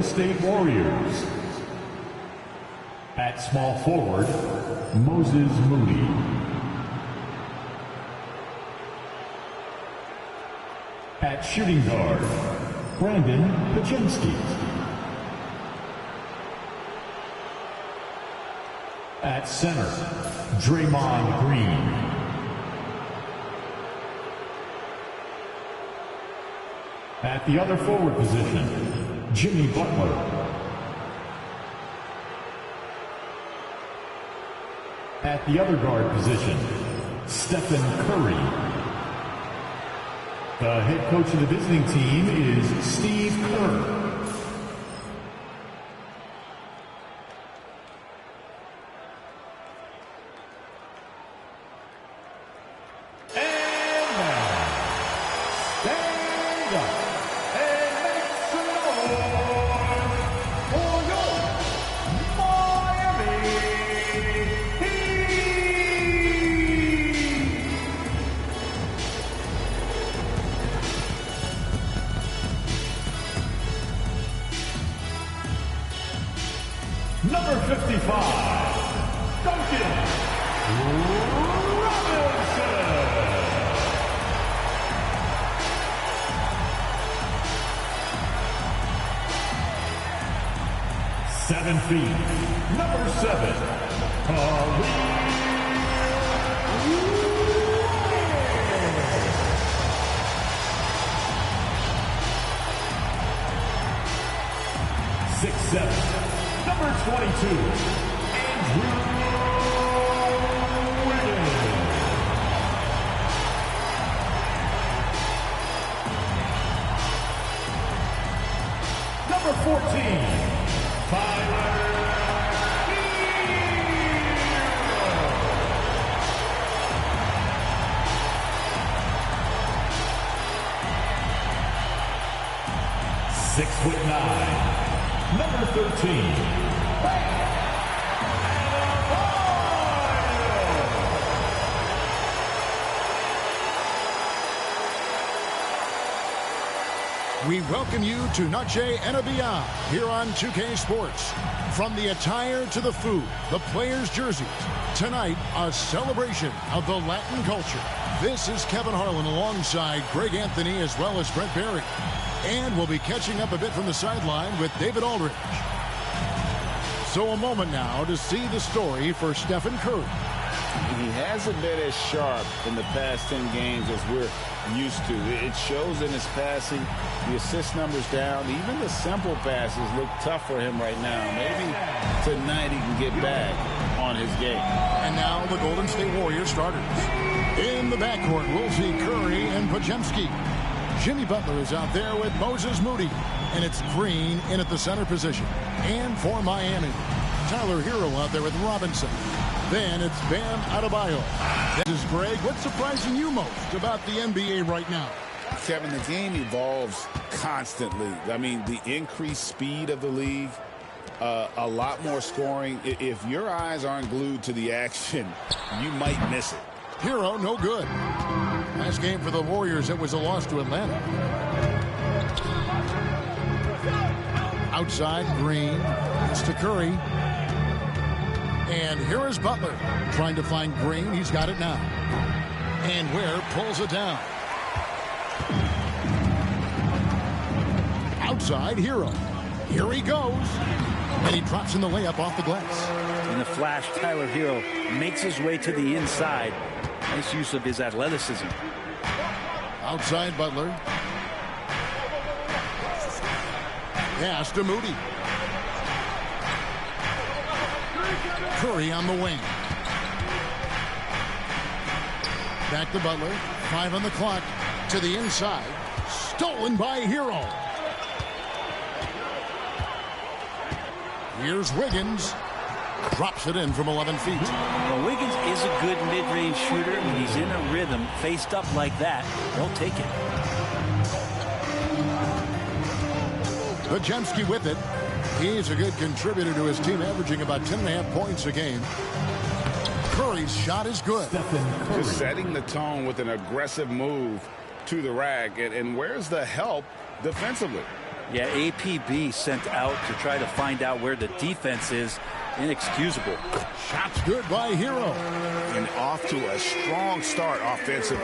State Warriors. At small forward, Moses Moody. At shooting guard, Brandon Pajemski. At center, Draymond Green. At the other forward position, Jimmy Butler. At the other guard position, Stephen Curry. The head coach of the visiting team is Steve Kerr. Number 55, Duncan Robinson. 7 feet, number 7, Khalil. 6'7". Number 22, Andrew Wiggins. Number 14, Tyler Hero. (6'9", number 13. We welcome you to Noche and Beyond here on 2K Sports. From the attire to the food, the players' jerseys. Tonight, a celebration of the Latin culture. This is Kevin Harlan alongside Greg Anthony as well as Brent Barry. And we'll be catching up a bit from the sideline with David Aldridge. So a moment now to see the story for Stephen Curry. He hasn't been as sharp in the past 10 games as we're used to. It shows in his passing. The assist numbers down. Even the simple passes look tough for him right now. Maybe tonight he can get back on his game. And now the Golden State Warriors starters. In the backcourt, we'll see Curry and Pajemski. Jimmy Butler is out there with Moses Moody. And it's Green in at the center position. And for Miami, Tyler Hero out there with Robinson. Then it's Bam Adebayo. This is Greg. What's surprising you most about the NBA right now? Kevin, the game evolves constantly. I mean, the increased speed of the league, a lot more scoring. If your eyes aren't glued to the action, you might miss it. Hero, no good. Last game for the Warriors, it was a loss to Atlanta. Outside, Green. It's to Curry. And here is Butler trying to find Green. He's got it now. And Ware pulls it down. Outside, Hero. Here he goes. And he drops in the layup off the glass. In the flash, Tyler Hero makes his way to the inside. Nice use of his athleticism. Outside, Butler. Pass to Moody. Curry on the wing. Back to Butler. 5 on the clock. To the inside. Stolen by Hero. Here's Wiggins. Drops it in from 11 feet. Well, Wiggins is a good mid-range shooter. When he's in a rhythm, faced up like that, he'll take it. Pajemski with it. He's a good contributor to his team, averaging about 10.5 points a game. Curry's shot is good. Just setting the tone with an aggressive move to the rack. And where's the help defensively? Yeah, APB sent out to try to find out where the defense is. Inexcusable. Shot's good by Hero. And off to a strong start offensively.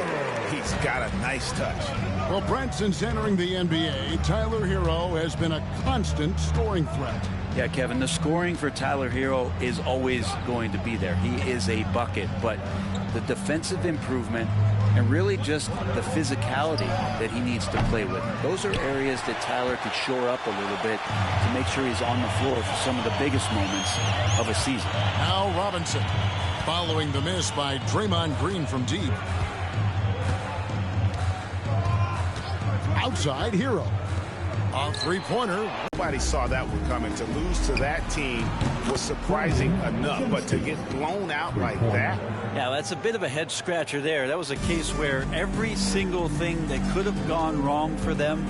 He's got a nice touch. Well, Brent, since entering the NBA, Tyler Hero has been a constant scoring threat. Yeah, Kevin, the scoring for Tyler Hero is always going to be there. He is a bucket, but the defensive improvement and really just the physicality that he needs to play with. Those are areas that Tyler could shore up a little bit to make sure he's on the floor for some of the biggest moments of a season. Now Robinson, following the miss by Draymond Green from deep. Outside Hero. A three-pointer. Nobody saw that one coming. To lose to that team was surprising enough, but to get blown out like that. Yeah, that's a bit of a head scratcher there. That was a case where every single thing that could have gone wrong for them,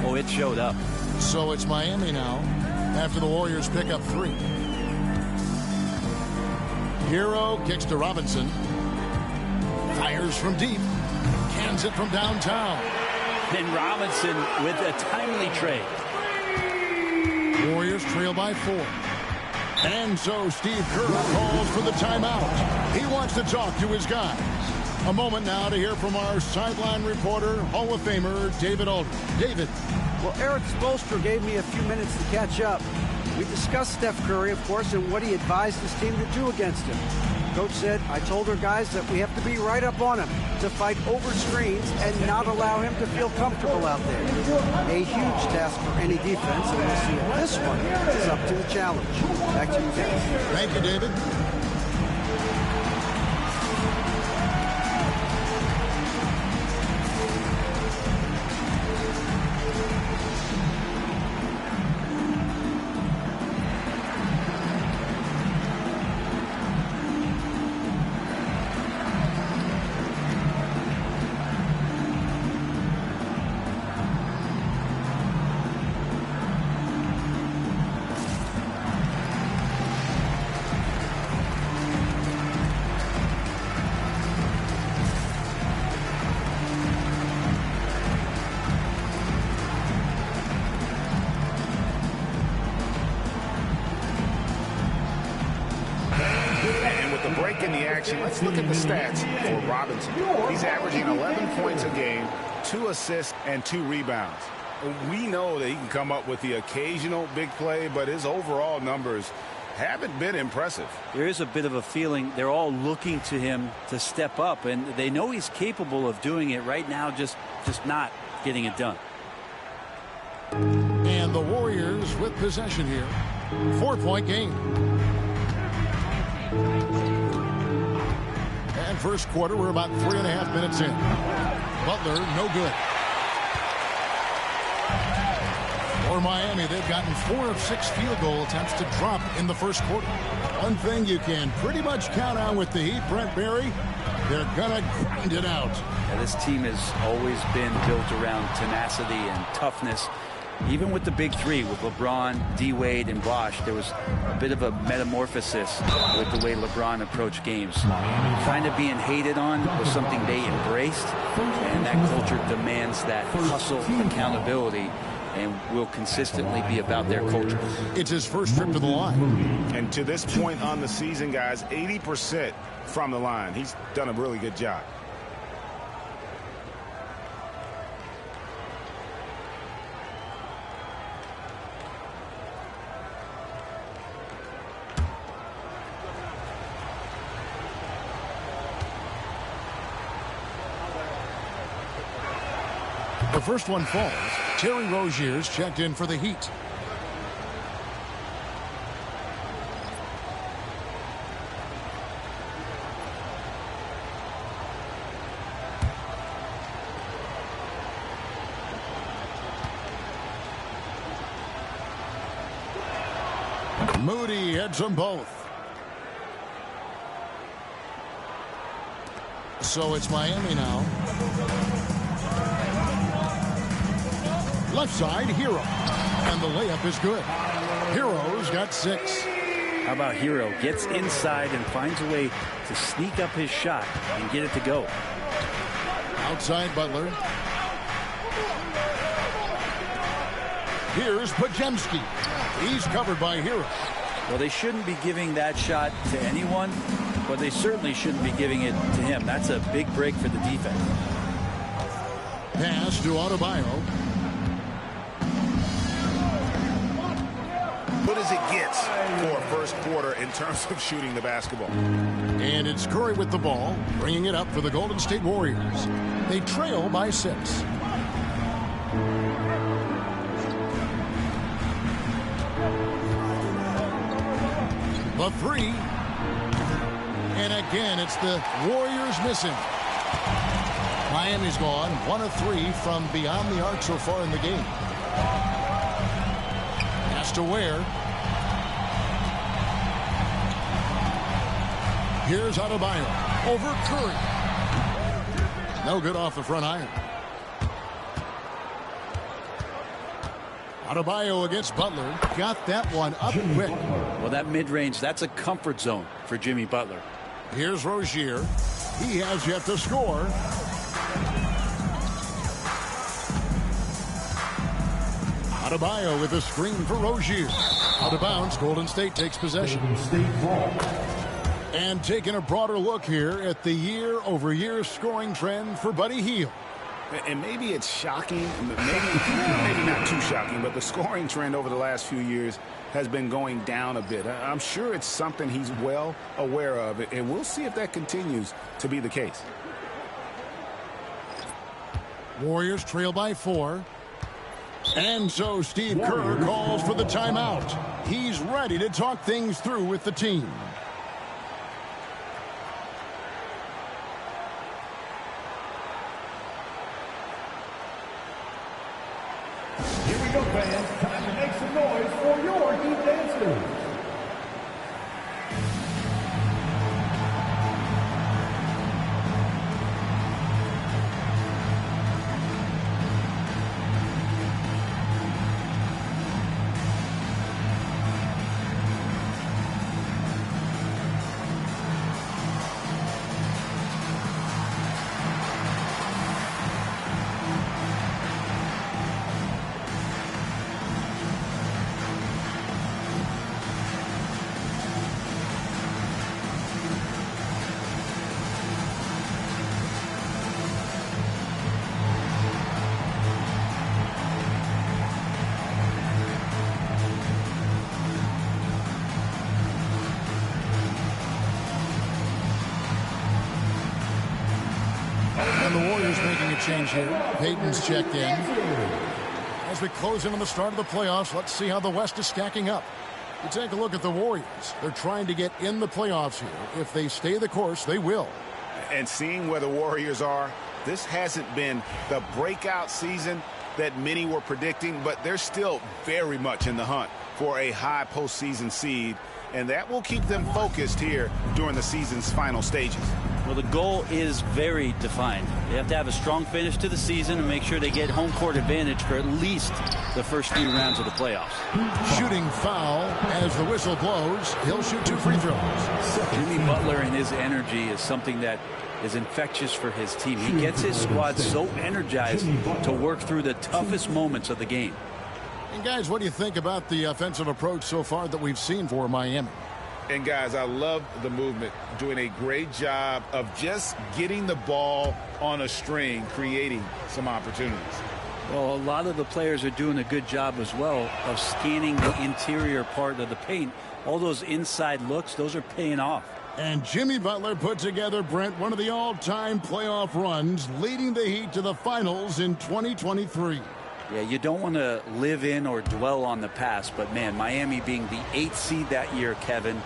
oh, it showed up. So it's Miami now after the Warriors pick up 3. Hero kicks to Robinson. Fires from deep. Cans it from downtown. Then Robinson with a timely trade. Warriors trail by 4. And so Steve Kerr calls for the timeout. He wants to talk to his guys. A moment now to hear from our sideline reporter, Hall of Famer David Aldridge. David. Well, Eric Spoelstra gave me a few minutes to catch up. We discussed Steph Curry, of course, and what he advised his team to do against him. Coach said, I told our guys that we have to be right up on him, to fight over screens and not allow him to feel comfortable out there. A huge task for any defense, and we'll see if this one is up to the challenge. Back to you, David. Thank you, David. Let's look at the stats for Robinson. He's averaging 11 points a game, 2 assists, and 2 rebounds. We know that he can come up with the occasional big play, but his overall numbers haven't been impressive. There is a bit of a feeling they're all looking to him to step up, and they know he's capable of doing it right now, just not getting it done. And the Warriors with possession here. 4-point game. And first quarter, we're about 3.5 minutes in. Butler, no good. For Miami, they've gotten 4 of 6 field goal attempts to drop in the first quarter. One thing you can pretty much count on with the Heat, Brent Barry, they're going to grind it out. Yeah, this team has always been built around tenacity and toughness. Even with the big 3, with LeBron, D-Wade, and Bosh, there was a bit of a metamorphosis with the way LeBron approached games. Kind of being hated on was something they embraced, and that culture demands that hustle, accountability, and will consistently be about their culture. It's his first trip to the line. And to this point on the season, guys, 80% from the line. He's done a really good job. The first one falls. Terry Rozier's checked in for the Heat. Moody heads them both. So it's Miami now. Left side, Hero. And the layup is good. Hero's got 6. How about Hero? Gets inside and finds a way to sneak up his shot and get it to go. Outside Butler. Here's Pajemski. He's covered by Hero. Well, they shouldn't be giving that shot to anyone, but they certainly shouldn't be giving it to him. That's a big break for the defense. Pass to Adebayo. Good as it gets for a first quarter in terms of shooting the basketball. And it's Curry with the ball, bringing it up for the Golden State Warriors. They trail by 6. The 3. And again, it's the Warriors missing. Miami's gone 1 of 3 from beyond the arc so far in the game. Pass to Ware. Here's Adebayo over Curry. No good off the front iron. Adebayo against Butler. Got that one up quick. Well, that mid-range, that's a comfort zone for Jimmy Butler. Here's Rozier. He has yet to score. Adebayo with a screen for Rozier. Out of bounds, Golden State takes possession. Golden State ball. And taking a broader look here at the year-over-year scoring trend for Buddy Hield. And maybe it's shocking, maybe not too shocking, but the scoring trend over the last few years has been going down a bit. I'm sure it's something he's well aware of, and we'll see if that continues to be the case. Warriors trail by 4. And so Steve Kerr calls for the timeout. He's ready to talk things through with the team. Here we go, fans. Time to make some noise for your Heat dancers. And the Warriors making a change here. Payton's checked in. As we close in on the start of the playoffs, let's see how the West is stacking up. You take a look at the Warriors. They're trying to get in the playoffs here. If they stay the course, they will. And seeing where the Warriors are, this hasn't been the breakout season that many were predicting, but they're still very much in the hunt for a high postseason seed, and that will keep them focused here during the season's final stages. Well, the goal is very defined. They have to have a strong finish to the season and make sure they get home court advantage for at least the first few rounds of the playoffs. Shooting foul as the whistle blows. He'll shoot 2 free throws. Jimmy Butler and his energy is something that is infectious for his team. He gets his squad so energized to work through the toughest moments of the game. And guys, what do you think about the offensive approach so far that we've seen for Miami? And guys, I love the movement, doing a great job of just getting the ball on a string, creating some opportunities. Well, a lot of the players are doing a good job as well of scanning the interior part of the paint. All those inside looks, those are paying off. And Jimmy Butler put together, Brent, one of the all-time playoff runs, leading the Heat to the finals in 2023. Yeah, you don't want to live in or dwell on the past, but man, Miami being the 8th seed that year, Kevin,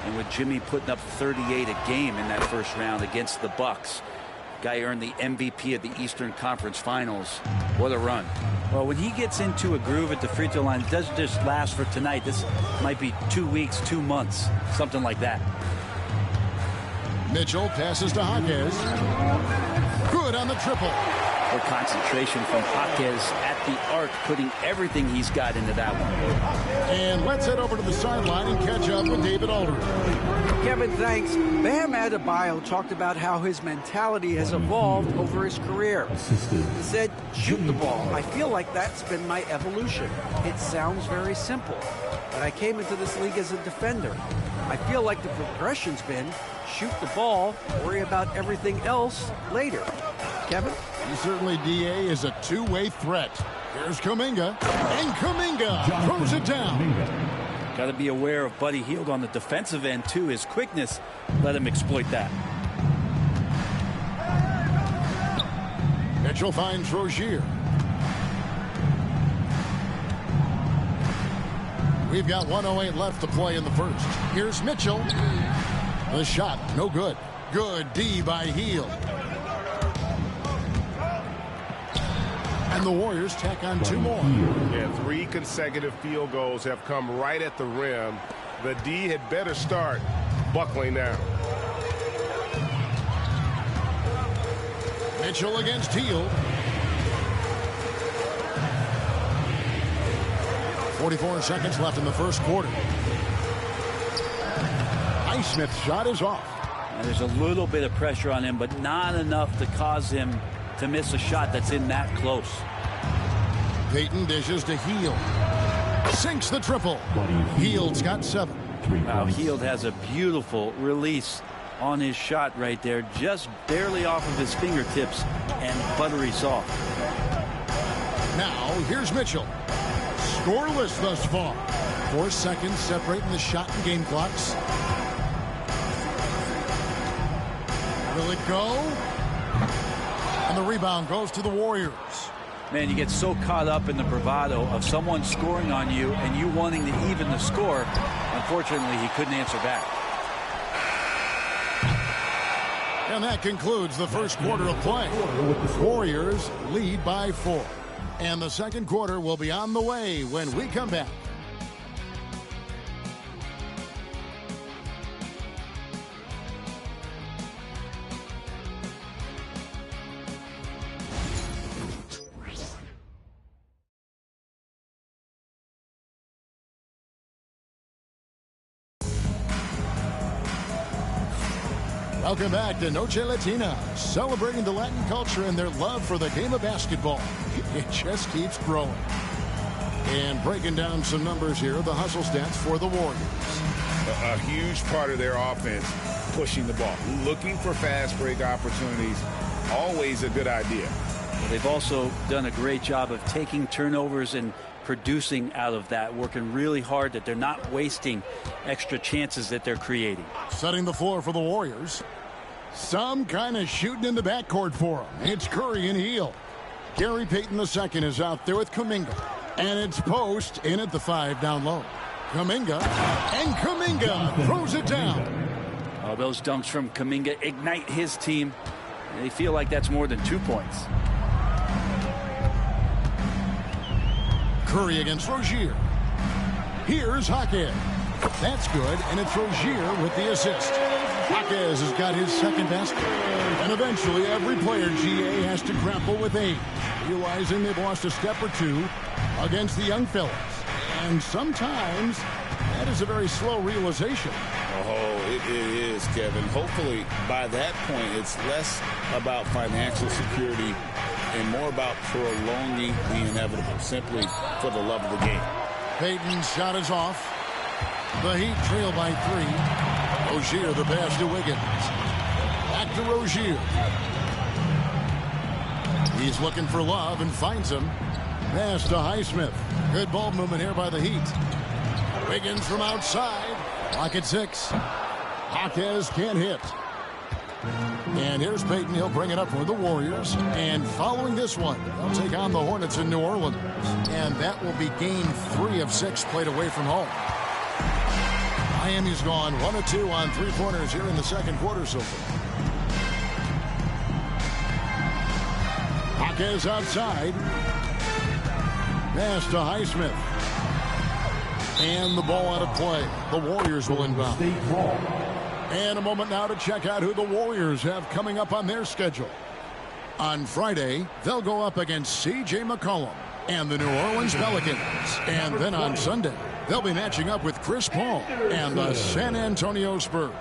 and with Jimmy putting up 38 a game in that first round against the Bucks. Guy earned the MVP of the Eastern Conference Finals. What a run. Well, when he gets into a groove at the free throw line, it doesn't just last for tonight. This might be 2 weeks, 2 months, something like that. Mitchell passes to Hawkins. Good on on the triple. Or concentration from Jaquez at the arc, putting everything he's got into that one. And let's head over to the sideline and catch up with David Aldridge. Kevin, thanks. Bam Adebayo talked about how his mentality has evolved over his career. He said, shoot the ball. I feel like that's been my evolution. It sounds very simple, but I came into this league as a defender. I feel like the progression's been shoot the ball, worry about everything else later. Kevin? Certainly, D.A. is a two-way threat. Here's Kuminga, and Kuminga throws it down. Got to be aware of Buddy Hield on the defensive end, too. His quickness let him exploit that. Mitchell finds Rozier. We've got 1:08 left to play in the first. Here's Mitchell. The shot, no good. Good D by Hield. And the Warriors tack on two more. Yeah, 3 consecutive field goals have come right at the rim. The D had better start buckling down. Mitchell against Hield. 44 seconds left in the first quarter. Highsmith's shot is off. And there's a little bit of pressure on him, but not enough to cause him to miss a shot that's in that close. Payton dishes to Hield. Sinks the triple. Hield's got 7. Wow, Hield has a beautiful release on his shot right there, just barely off of his fingertips and buttery soft. Now, here's Mitchell. Scoreless thus far. 4 seconds separating the shot and game clocks. Will it go? And the rebound goes to the Warriors. Man, you get so caught up in the bravado of someone scoring on you and you wanting to even the score. Unfortunately, he couldn't answer back. And that concludes the first quarter of play. Warriors lead by 4. And the second quarter will be on the way when we come back. Welcome back to Noche Latina, celebrating the Latin culture and their love for the game of basketball. It just keeps growing. And breaking down some numbers here, the hustle stats for the Warriors. A huge part of their offense, pushing the ball, looking for fast break opportunities, always a good idea. Well, they've also done a great job of taking turnovers and producing out of that, working really hard that they're not wasting extra chances that they're creating. Setting the floor for the Warriors. Some kind of shooting in the backcourt for them. It's Curry and Hield. Gary Payton II is out there with Kuminga. And it's Post in at the 5 down low. Kuminga, and Kuminga throws it down. Oh, those dunks from Kuminga ignite his team. They feel like that's more than 2 points. Curry against Rozier. Here's Jaquez. That's good, and it's Rozier with the assist. Jaquez has got his second basket. And eventually, every player, GA, has to grapple with age, realizing they've lost a step or two against the young fellas. And sometimes, that is a very slow realization. Oh, it is, Kevin. Hopefully, by that point, it's less about financial security and more about prolonging the inevitable, simply for the love of the game. Payton's shot is off. The Heat trail by 3. Rozier the pass to Wiggins. Back to Rozier. He's looking for Love and finds him. Pass to Highsmith. Good ball movement here by the Heat. Wiggins from outside. Lock at 6. Jaquez can't hit. And here's Payton. He'll bring it up for the Warriors. And following this one, they'll take on the Hornets in New Orleans. And that will be game 3 of 6 played away from home. Miami's gone 1 of 2 on 3-pointers here in the second quarter so far. Jaquez outside. Pass to Highsmith. And the ball out of play. The Warriors will inbound. And a moment now to check out who the Warriors have coming up on their schedule. On Friday, they'll go up against C.J. McCollum and the New Orleans Pelicans. And then on Sunday, they'll be matching up with Chris Paul and the San Antonio Spurs.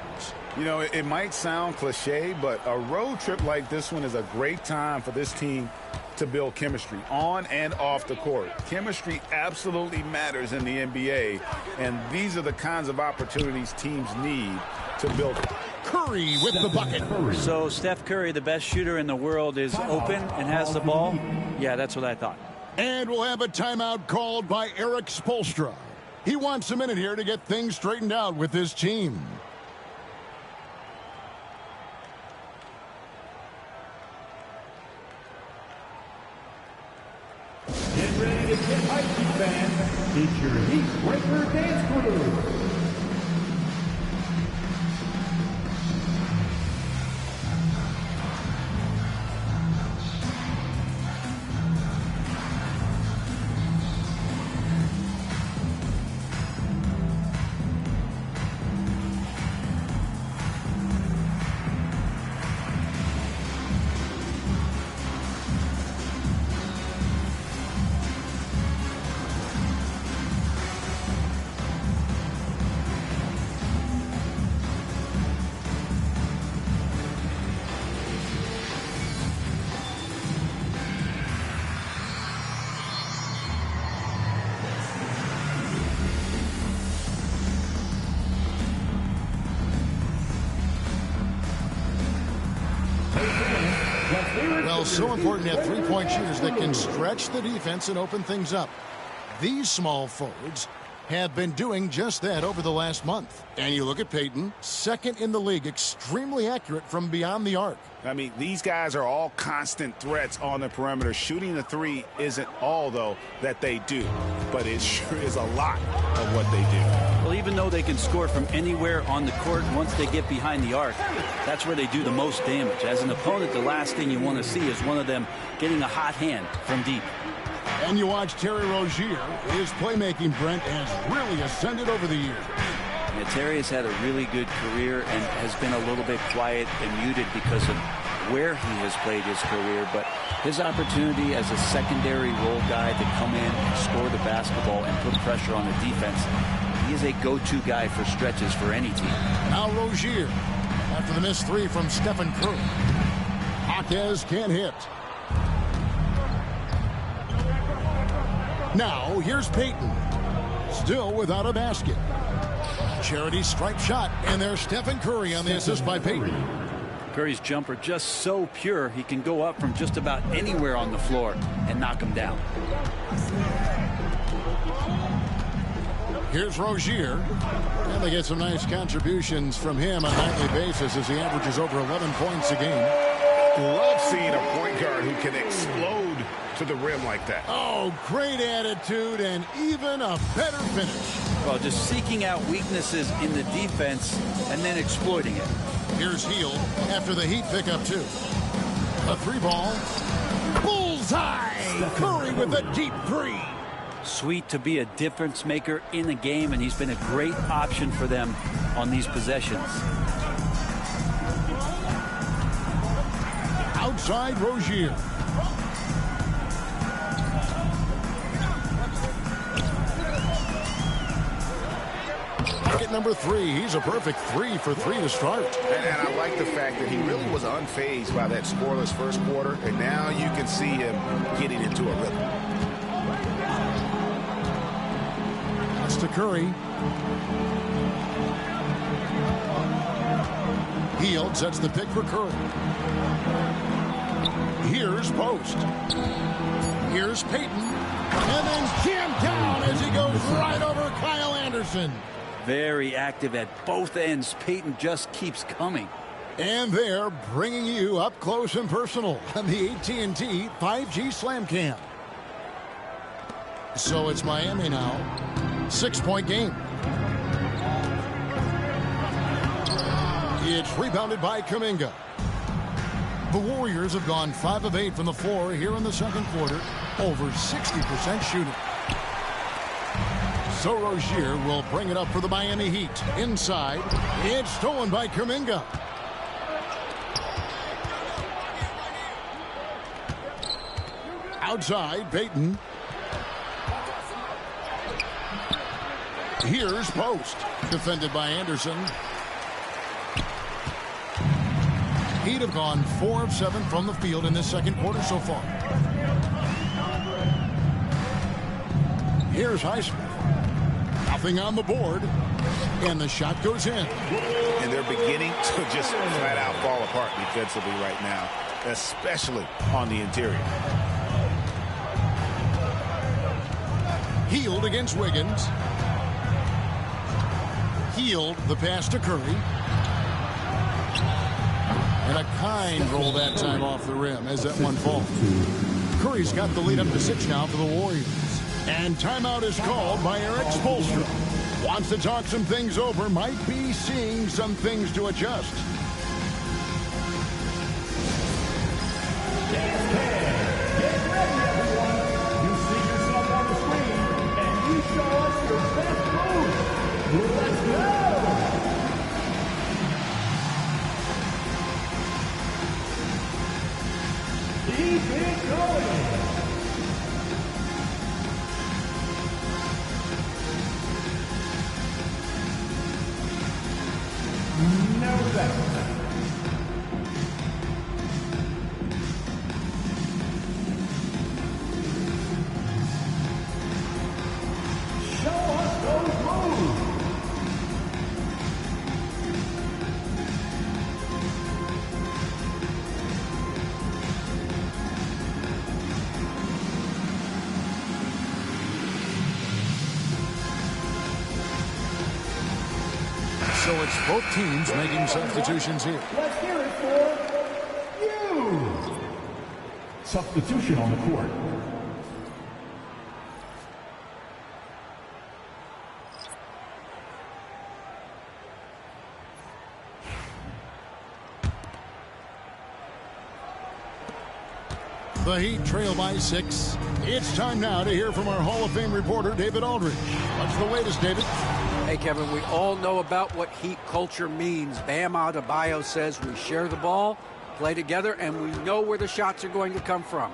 You know, it might sound cliche, but a road trip like this one is a great time for this team to build chemistry on and off the court. Chemistry absolutely matters in the NBA, and these are the kinds of opportunities teams need to build it. Curry with the bucket. So Steph Curry, the best shooter in the world, is open and has the ball? Yeah, that's what I thought. And we'll have a timeout called by Eric Spoelstra. He wants a minute here to get things straightened out with his team. Get ready to get hyped, fans. It's your Heat Breaker Dance Crew. Well, so important to have three-point shooters that can stretch the defense and open things up. These small forwards have been doing just that over the last month. And you look at Payton, second in the league, extremely accurate from beyond the arc. I mean, these guys are all constant threats on the perimeter. Shooting the three isn't all, though, that they do, but it sure is a lot of what they do. Well, even though they can score from anywhere on the court, once they get behind the arc, that's where they do the most damage. As an opponent, the last thing you want to see is one of them getting a hot hand from deep. And you watch Terry Rozier. His playmaking, Brent, has really ascended over the years. Yeah, Terry has had a really good career and has been a little bit quiet and muted because of where he has played his career. But his opportunity as a secondary role guy to come in and score the basketball and put pressure on the defense, he is a go-to guy for stretches for any team. Now Rozier, after the missed three from Stephen Curry. Jaquez can't hit. Now, here's Payton. Still without a basket. Charity stripe shot, and there's Stephen Curry on the assist by Payton. Curry's jumper just so pure, he can go up from just about anywhere on the floor and knock him down. Here's Rozier. And they get some nice contributions from him on a nightly basis as he averages over 11 points a game. Love seeing a point guard who can explode to the rim like that. Oh, great attitude and even a better finish. Well, just seeking out weaknesses in the defense and then exploiting it. Here's Hield after the Heat pick up two. A three ball. Bullseye! Curry with a deep three. Sweet to be a difference maker in the game, and he's been a great option for them on these possessions. Outside Rozier. Bucket number three. He's a perfect 3 for 3 to start. And I like the fact that he really was unfazed by that scoreless first quarter, and now you can see him getting into a rhythm. That's to Curry. Hield sets the pick for Curry. Here's Post. Here's Payton. And then jammed down as he goes right over Kyle Anderson. Very active at both ends. Payton just keeps coming. And they're bringing you up close and personal on the AT&T 5G Slam Cam. So it's Miami now. 6-point game. It's rebounded by Kuminga. The Warriors have gone 5 of 8 from the floor here in the second quarter. Over 60% shooting. So Rozier will bring it up for the Miami Heat. Inside, it's stolen by Kuminga. Outside, Payton. Here's Post. Defended by Anderson. He'd have gone 4 of 7 from the field in this second quarter so far. Here's Highsmith. Nothing on the board. And the shot goes in. And they're beginning to just flat out fall apart defensively right now, especially on the interior. Hield against Wiggins. Hield the pass to Curry. And a kind roll that time off the rim as that one falls. Curry's got the lead up to 6 now for the Warriors. And timeout is called by Eric Spoelstra. Wants to talk some things over, might be seeing some things to adjust. Get ready, everyone. You see yourself on the screen, and you show us your best move. Let's go! Keep it going! No better. Show us those moves. So it's both teams making substitutions here. Let's hear it for you. Substitution on the court. The Heat trail by 6. It's time now to hear from our Hall of Fame reporter, David Aldridge. What's the latest, David? Hey, Kevin, we all know about what Heat culture means. Bam Adebayo says we share the ball, play together, and we know where the shots are going to come from.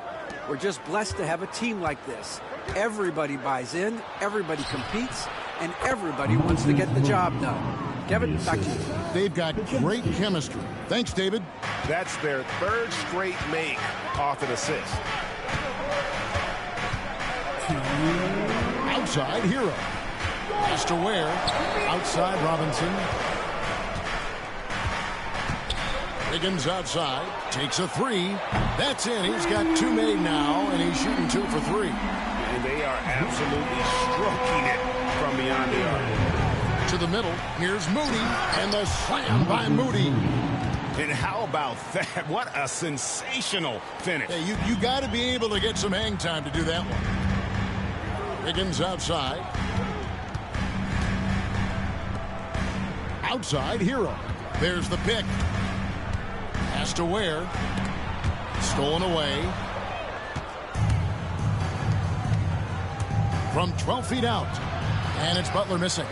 We're just blessed to have a team like this. Everybody buys in, everybody competes, and everybody wants to get the job done. Kevin, back to you. They've got great chemistry. Thanks, David. That's their 3rd straight make off an assist. Outside, Hero. Pass to Ware. Outside, Robinson. Wiggins outside. Takes a 3. That's in. He's got 2 made now, and he's shooting 2 for 3. And they are absolutely stroking it from beyond the arc. To the middle. Here's Moody. And the slam by Moody. And how about that? What a sensational finish. Hey, you got to be able to get some hang time to do that one. Wiggins outside. Outside, Hero. There's the pick. Pass to Ware. Stolen away. From 12 feet out. And it's Butler missing.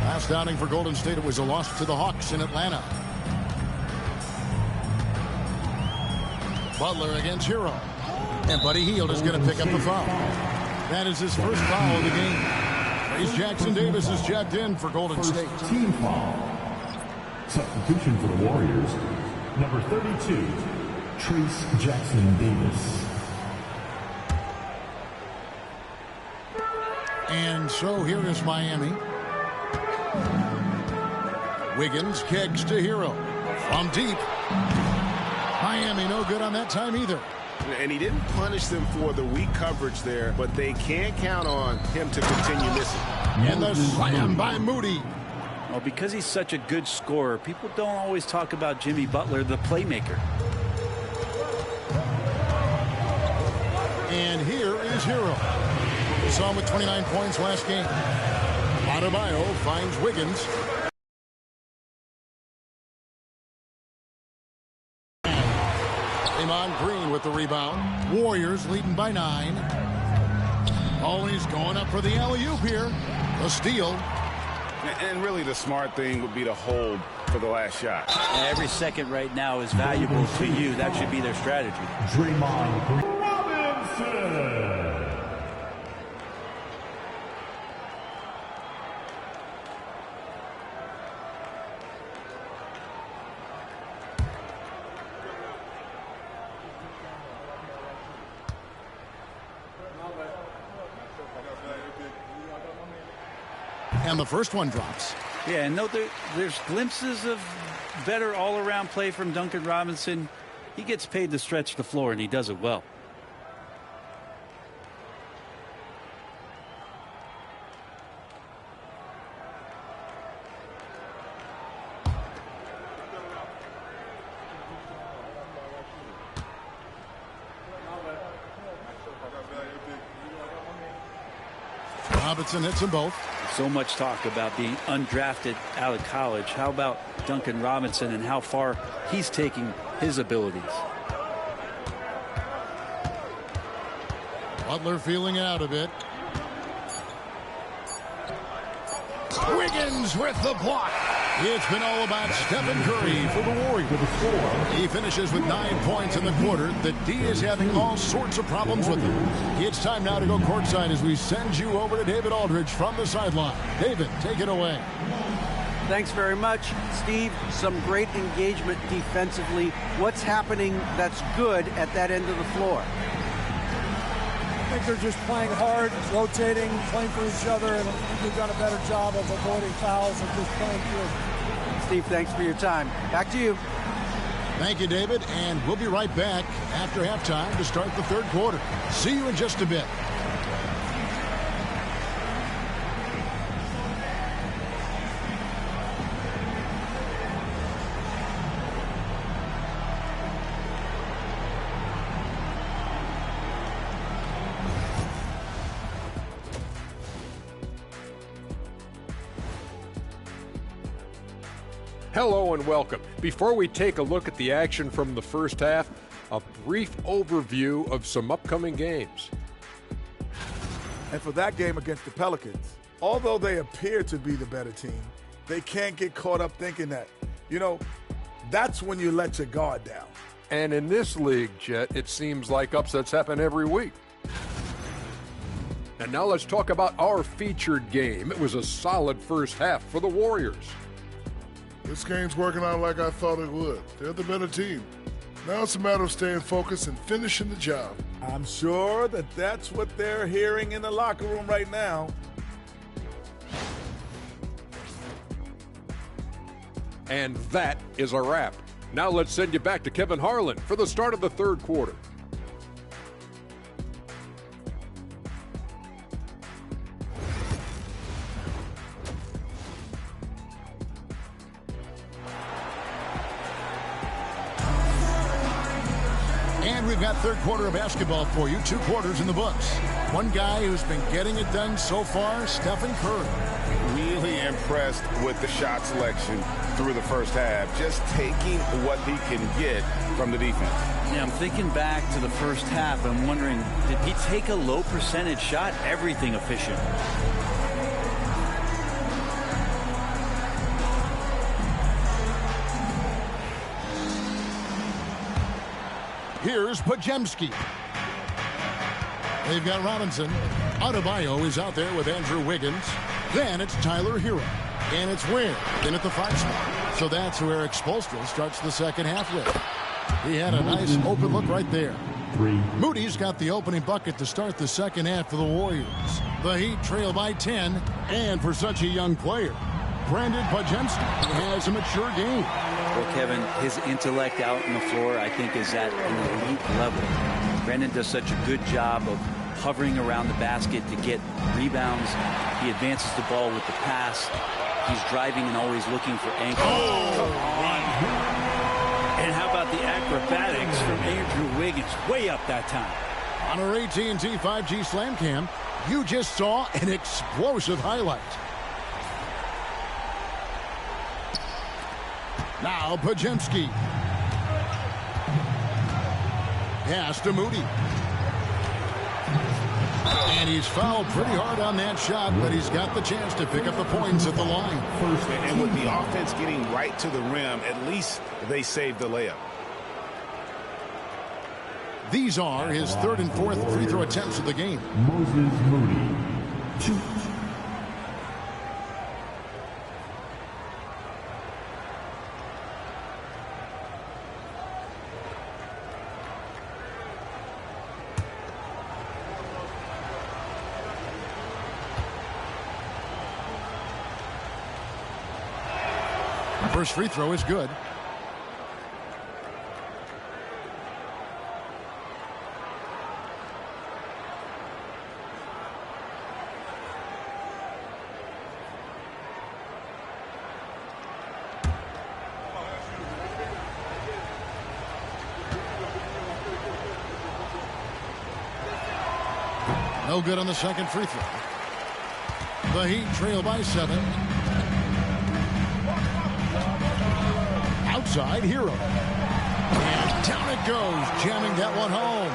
Last outing for Golden State, it was a loss to the Hawks in Atlanta. Butler against Hero. And Buddy Hield is going to pick up the foul. That is his first foul of the game. Trace Jackson-Davis is jacked in for Golden State. Team foul. Substitution for the Warriors. Number 32, Trace Jackson-Davis. And so here is Miami. Wiggins kicks to Hero. From deep. Miami no good on that time either. And he didn't punish them for the weak coverage there, but they can't count on him to continue missing. And the slam by Moody. Well, because he's such a good scorer, people don't always talk about Jimmy Butler, the playmaker. And here is Hero. We saw him with 29 points last game. Adebayo finds Wiggins. Draymond Green with the rebound. Warriors leading by 9. Always going up for the alley-oop here. A steal. And really the smart thing would be to hold for the last shot. Every second right now is valuable to you. That should be their strategy. Draymond Green. Robinson. And the first one drops. Yeah, and there's glimpses of better all-around play from Duncan Robinson. He gets paid to stretch the floor, and he does it well. Robinson hits them both. So much talk about being undrafted out of college. How about Duncan Robinson and how far he's taking his abilities? Butler feeling out a bit. Wiggins with the block. It's been all about Stephen Curry for the Warriors. He finishes with 9 points in the quarter. The D is having all sorts of problems with him. It's time now to go courtside as we send you over to David Aldridge from the sideline. David, take it away. Thanks very much, Steve. Some great engagement defensively. What's happening that's good at that end of the floor? I think they're just playing hard, rotating, playing for each other, and they've done a better job of avoiding fouls and just playing through. Steve, thanks for your time. Back to you. Thank you, David, and we'll be right back after halftime to start the third quarter. See you in just a bit. Hello and welcome. Before we take a look at the action from the first half, a brief overview of some upcoming games. And for that game against the Pelicans, although they appear to be the better team, they can't get caught up thinking that. You know, that's when you let your guard down. And in this league, Jet, it seems like upsets happen every week. And now let's talk about our featured game. It was a solid first half for the Warriors. This game's working out like I thought it would. They're the better team. Now it's a matter of staying focused and finishing the job. I'm sure that that's what they're hearing in the locker room right now. And that is a wrap. Now let's send you back to Kevin Harlan for the start of the third quarter. And we've got third quarter of basketball for you. 2 quarters in the books. One guy who's been getting it done so far, Stephen Curry. Really impressed with the shot selection through the first half. Just taking what he can get from the defense. Yeah, I'm thinking back to the first half. I'm wondering, did he take a low percentage shot? Everything efficient. Here's Podziemski. They've got Robinson. Adebayo is out there with Andrew Wiggins. Then it's Tyler Hero. And it's Ware in at the 5 spot. So that's who Eric Spoelstra starts the second half with. He had a nice open look right there. Moody's got the opening bucket to start the second half for the Warriors. The Heat trail by 10. And for such a young player, Brandon Podziemski has a mature game. Well, Kevin, his intellect out on the floor, I think, is at an elite level. Brandon does such a good job of hovering around the basket to get rebounds. He advances the ball with the pass. He's driving and always looking for ankles. Oh, come on. And how about the acrobatics from Andrew Wiggins? Way up that time. On our AT&T 5G Slam Cam, you just saw an explosive highlight. Now Podziemski. Pass to Moody. And he's fouled pretty hard on that shot, but he's got the chance to pick up the points at the line. And with the offense getting right to the rim, at least they saved the layup. These are his third and fourth free throw attempts of the game. Moses Moody. Shoot. First free throw is good. No good on the second free throw. The Heat trail by 7. Outside, Hero. And down it goes, jamming that one home.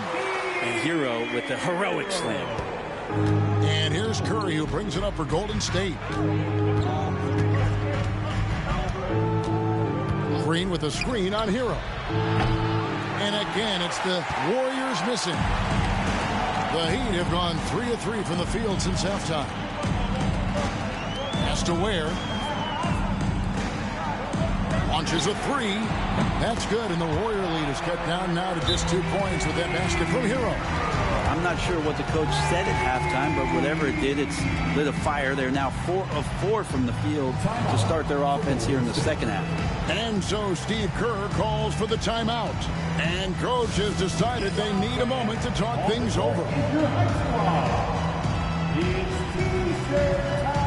And Hero with the heroic slam. And here's Curry, who brings it up for Golden State. Green with a screen on Hero. And again, it's the Warriors missing. The Heat have gone 3 of 3 from the field since halftime. Has to Ware. Launches a 3. That's good, and the Warrior lead is cut down now to just 2 points with that basket from Hero. I'm not sure what the coach said at halftime, but whatever it did, it's lit a fire. They're now 4 of 4 from the field to start their offense here in the second half. And so Steve Kerr calls for the timeout. And coach has decided they need a moment to talk things over. It's T-shirt time.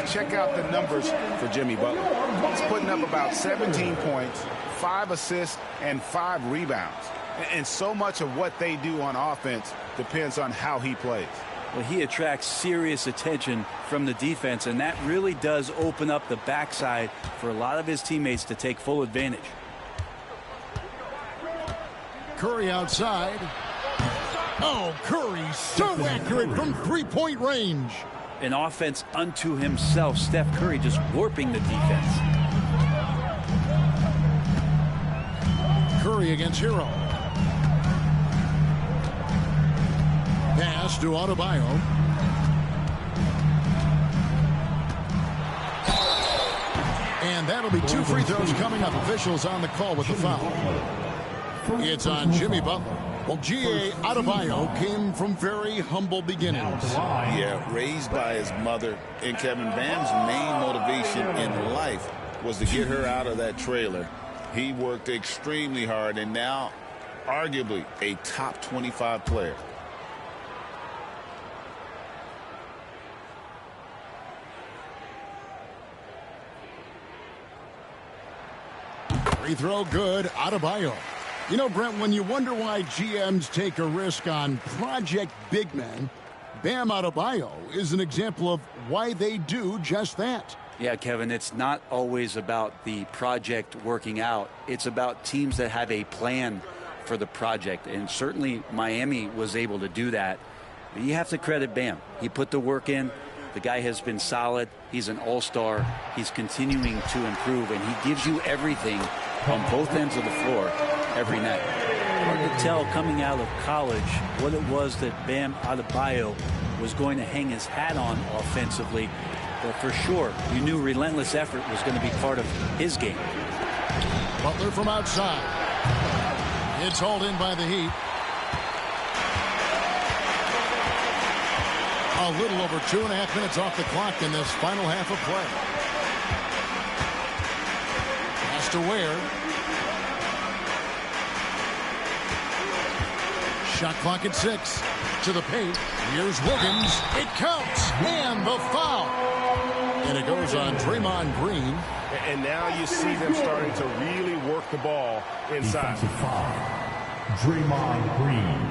Check out the numbers for Jimmy Butler. He's putting up about 17 points, 5 assists, and 5 rebounds. And so much of what they do on offense depends on how he plays. Well, he attracts serious attention from the defense, and that really does open up the backside for a lot of his teammates to take full advantage. Curry outside. Oh, Curry so accurate from three-point range. An offense unto himself. Steph Curry just warping the defense. Curry against Hero. Pass to Adebayo. And that'll be 2 free throws coming up. Officials on the call with the foul. It's on Jimmy Butler. Well, G.A. Adebayo came from very humble beginnings. Yeah, raised by his mother. And Kevin, Bam's main motivation in life was to get her out of that trailer. He worked extremely hard and now arguably a top 25 player. Free throw good, Adebayo. You know, Brent, when you wonder why GMs take a risk on project big men, Bam Adebayo is an example of why they do just that. Yeah, Kevin, it's not always about the project working out. It's about teams that have a plan for the project, and certainly Miami was able to do that. But you have to credit Bam. He put the work in. The guy has been solid. He's an all-star. He's continuing to improve, and he gives you everything on both ends of the floor every night. Hard to tell coming out of college what it was that Bam Adebayo was going to hang his hat on offensively. But for sure, you knew relentless effort was going to be part of his game. Butler from outside. It's hauled in by the Heat. A little over 2.5 minutes off the clock in this final half of play. Has to Ware. Shot clock at 6. To the paint. Here's Wiggins. It counts. And the foul. And it goes on Draymond Green. And now you see them starting to really work the ball inside. Draymond Green.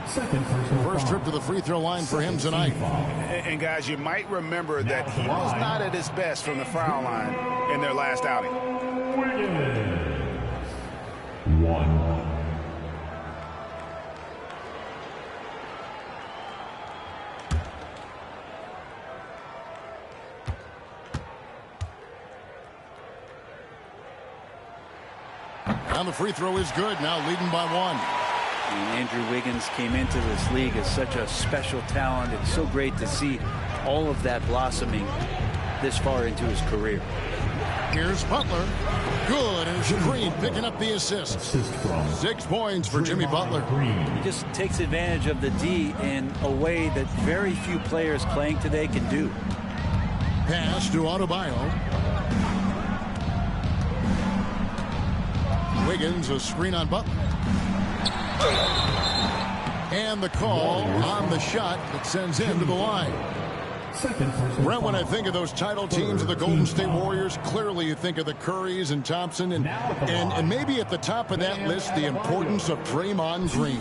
Second personal First foul. trip to the free throw line for him tonight. And guys, you might remember that he was not at his best from the foul line in their last outing. One. And the free throw is good. Now leading by 1. And Andrew Wiggins came into this league as such a special talent. It's so great to see all of that blossoming this far into his career. Here's Butler. Good. And Green picking up the assist. 6 points for Jimmy Butler. He just takes advantage of the D in a way that very few players playing today can do. Pass to Adebayo. Wiggins, a screen on Butler. And the call on the shot that sends him to the line. Brent, when I think of those title teams of the Golden State Warriors, clearly you think of the Currys and Thompson, and maybe at the top of that list, the importance of Draymond Green.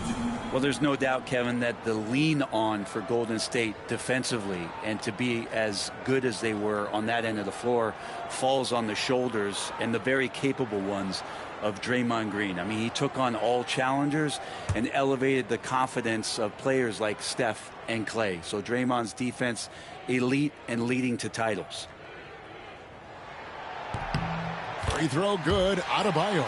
Well, there's no doubt, Kevin, that the lean on for Golden State defensively and to be as good as they were on that end of the floor falls on the shoulders, and the very capable ones, of Draymond Green. I mean, he took on all challengers and elevated the confidence of players like Steph and Clay. So Draymond's defense, elite and leading to titles. Free throw good. Adebayo.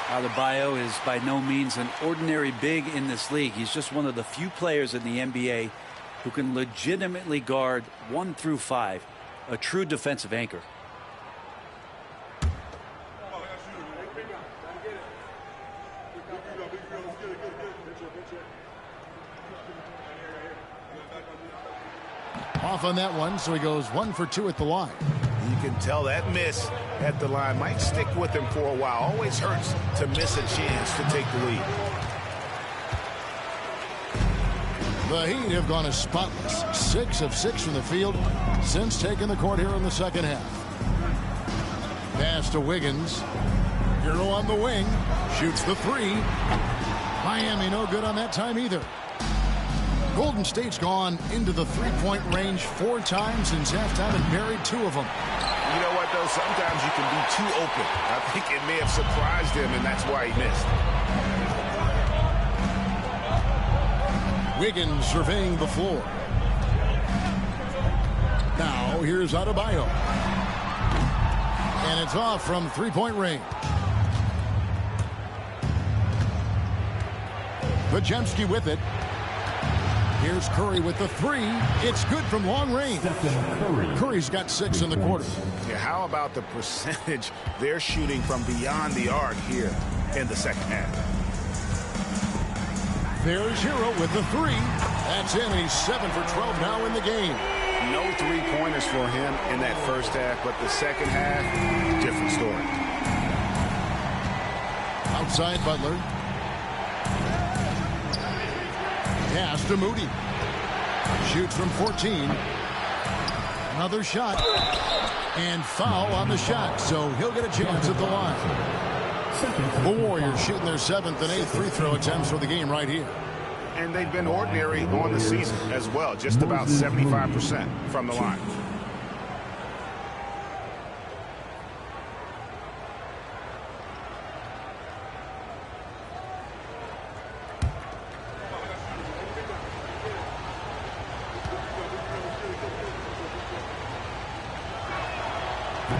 Adebayo is by no means an ordinary big in this league. He's just one of the few players in the NBA who can legitimately guard 1 through 5, a true defensive anchor. Off on that one, so he goes 1 for 2 at the line. You can tell that miss at the line might stick with him for a while. Always hurts to miss a chance to take the lead. The Heat have gone as spotless. 6 of 6 from the field since taking the court here in the second half. Pass to Wiggins. Hero on the wing. Shoots the 3. Miami no good on that time either. Golden State's gone into the three-point range 4 times since halftime and buried 2 of them. You know what, though? Sometimes you can be too open. I think it may have surprised him, and that's why he missed. Wiggins surveying the floor. Now here's Adebayo. And it's off from three-point range. Podziemski with it. Here's Curry with the 3. It's good from long range. Curry's got 6 in the quarter. Yeah, how about the percentage they're shooting from beyond the arc here in the second half? There's Hero with the 3. That's in, and he's 7 for 12 now in the game. No 3-pointers for him in that first half, but the second half, different story. Outside Butler. Pass to Moody. Shoots from 14. Another shot. And foul on the shot, so he'll get a chance at the line. The Warriors shooting their 7th and 8th free throw attempts for the game right here. And they've been ordinary on the season as well, just about 75% from the line.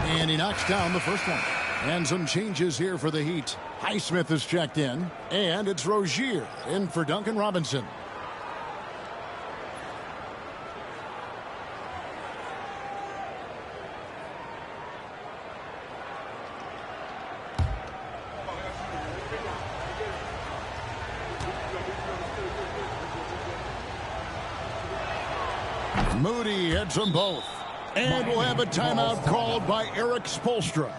And he knocks down the first one. And some changes here for the Heat. Highsmith is checked in. And it's Rozier in for Duncan Robinson. Moody hits them both. And we'll have a timeout called by Eric Spoelstra.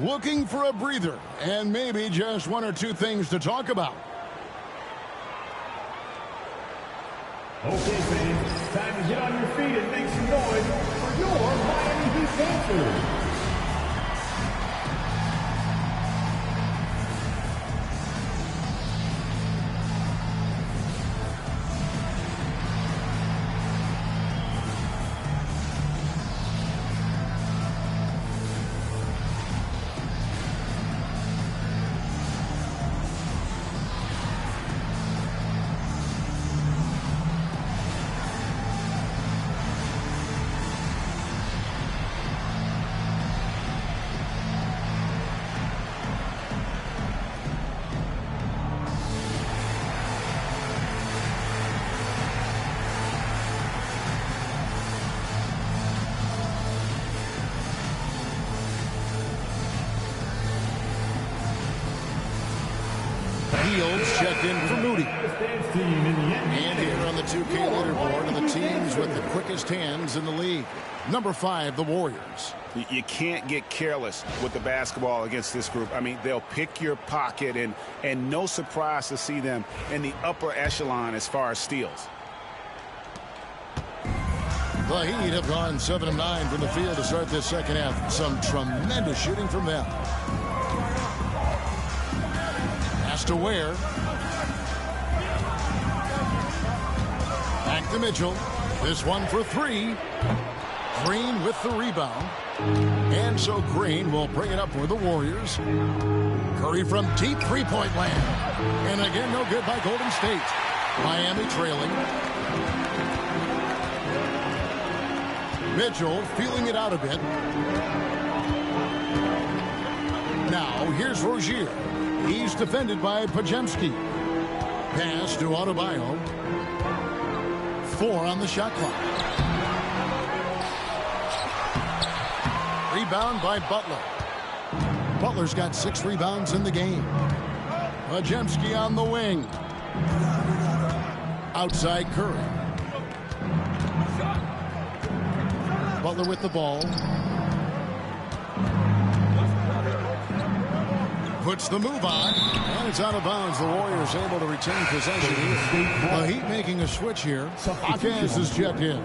Looking for a breather and maybe just 1 or 2 things to talk about. Okay, fans, time to get on your feet and make some noise for your Miami Heat Panthers. Fields checked in for Moody. And here on the 2K leaderboard are the teams with the quickest hands in the league. Number 5, the Warriors. You can't get careless with the basketball against this group. I mean, they'll pick your pocket, and no surprise to see them in the upper echelon as far as steals. The Heat have gone 7 of 9 from the field to start this second half. Some tremendous shooting from them. Pass to Ware. Back to Mitchell. This one for 3. Green with the rebound. And so Green will bring it up for the Warriors. Curry from deep three-point land. And again, no good by Golden State. Miami trailing. Mitchell feeling it out a bit. Now here's Rozier. He's defended by Podziemski. Pass to Adebayo. 4 on the shot clock. Rebound by Butler. Butler's got 6 rebounds in the game. Podziemski on the wing. Outside Curry. Butler with the ball. Puts the move on. And it's out of bounds. The Warriors able to retain possession here. The Heat making a switch here. Akaz is checked in.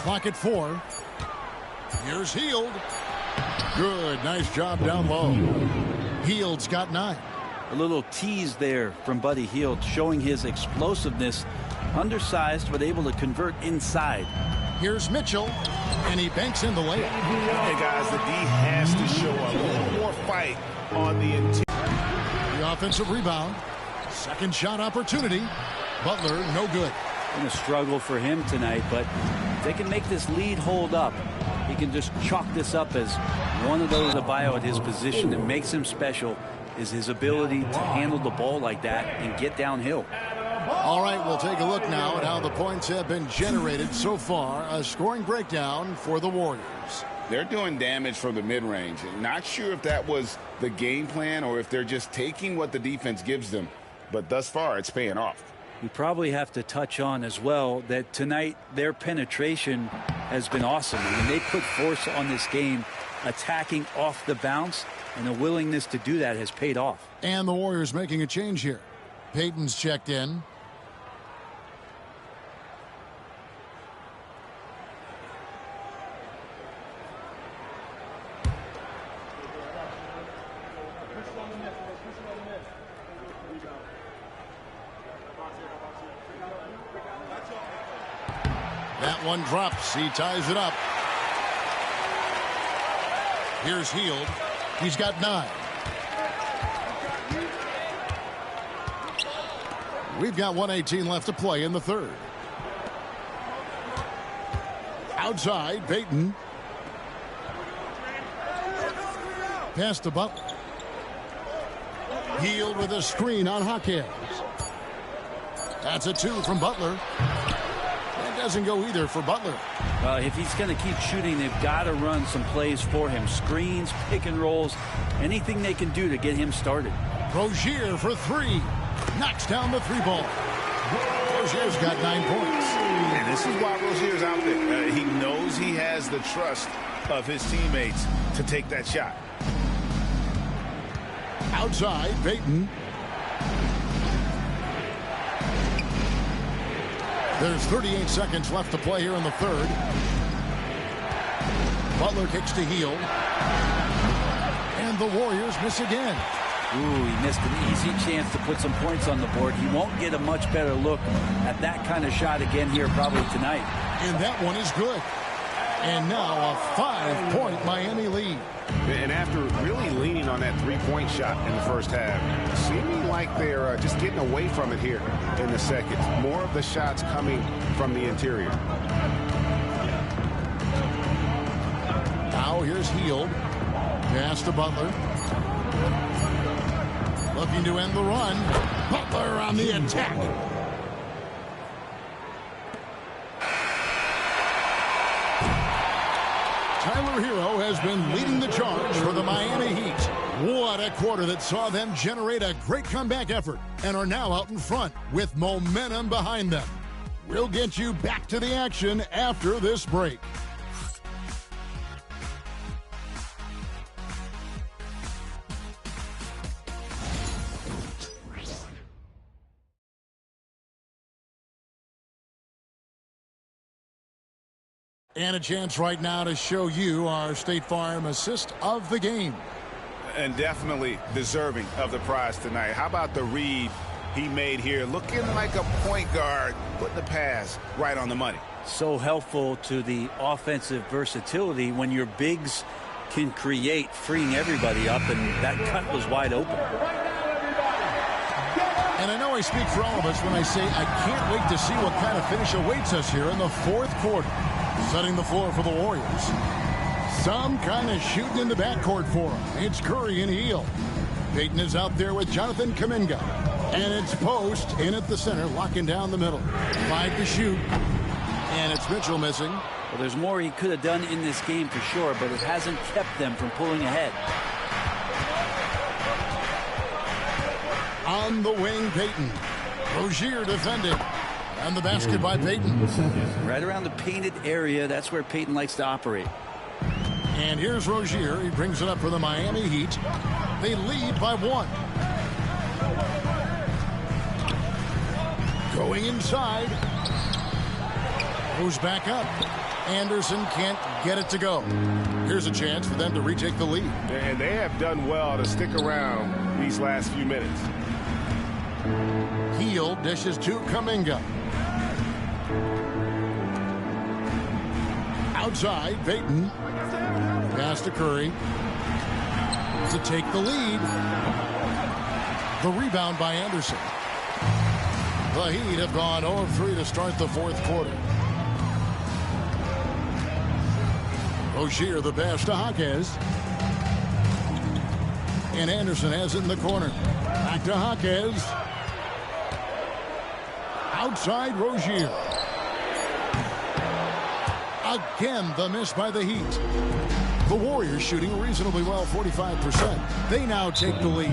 Clock at 4. Here's Hield. Good. Nice job down low. Hield's got 9. A little tease there from Buddy Hield, showing his explosiveness. Undersized, but able to convert inside. Here's Mitchell, and he banks in the layup. Hey, guys, the D has to show a little more fight on the interior. The offensive rebound. Second shot opportunity. Butler, no good. Been a struggle for him tonight, but if they can make this lead hold up, he can just chalk this up as one of those Adebayo at his position. That makes him special is his ability to handle the ball like that and get downhill. All right, we'll take a look now at how the points have been generated so far. A scoring breakdown for the Warriors. They're doing damage from the mid-range. Not sure if that was the game plan or if they're just taking what the defense gives them. But thus far, it's paying off. We probably have to touch on as well that tonight their penetration has been awesome. I mean, they put force on this game, attacking off the bounce, and the willingness to do that has paid off. And the Warriors making a change here. Payton's checked in. That one drops. He ties it up. Here's Hield. He's got 9. We've got 1:18 left to play in the third. Outside, Payton. Pass to Butler. Hield with a screen on Hawkins. That's a 2 from Butler. Doesn't go either for Butler. If he's going to keep shooting, they've got to run some plays for him. Screens, pick and rolls, anything they can do to get him started. Rozier for 3. knocks down the 3 ball. Rozier's got 9 points. And this is why Rozier's out there. He knows he has the trust of his teammates to take that shot. Outside, Payton. There's 38 seconds left to play here in the third. Butler kicks to Hield. And the Warriors miss again. Ooh, he missed an easy chance to put some points on the board. He won't get a much better look at that kind of shot again here probably tonight. And that one is good. And now a 5-point Miami lead. And after really leaning on that 3-point shot in the first half, seeming like they're just getting away from it here in the second. More of the shots coming from the interior. Now here's Hield. Pass to Butler. Looking to end the run. Butler on the attack. Tyler Hero has been leading the charge for the Miami Heat. What a quarter that saw them generate a great comeback effort and are now out in front with momentum behind them. We'll get you back to the action after this break. And a chance right now to show you our State Farm assist of the game. And definitely deserving of the prize tonight. How about the read he made here? Looking like a point guard, putting the pass right on the money. So helpful to the offensive versatility when your bigs can create, freeing everybody up, and that cut was wide open. And I know I speak for all of us when I say I can't wait to see what kind of finish awaits us here in the fourth quarter. Setting the floor for the Warriors. Some kind of shooting in the backcourt for him. It's Curry and Hield. Payton is out there with Jonathan Kuminga. And it's Post in at the center, locking down the middle. 5 to shoot. And it's Mitchell missing. Well, there's more he could have done in this game for sure, but it hasn't kept them from pulling ahead. On the wing, Payton. Rozier defending. And the basket by Payton. Right around the painted area, that's where Payton likes to operate. And here's Rozier. He brings it up for the Miami Heat. They lead by 1. Going inside. Goes back up. Anderson can't get it to go. Here's a chance for them to retake the lead. And they have done well to stick around these last few minutes. Hield dishes to Kuminga. Outside, Payton. Pass to Curry. To take the lead. The rebound by Anderson. The Heat have gone 0 of 3 to start the fourth quarter. Rozier the pass to Jaquez. And Anderson has it in the corner. Back to Jaquez. Outside Rozier. Again, the miss by the Heat. The Warriors shooting reasonably well, 45%. They now take the lead.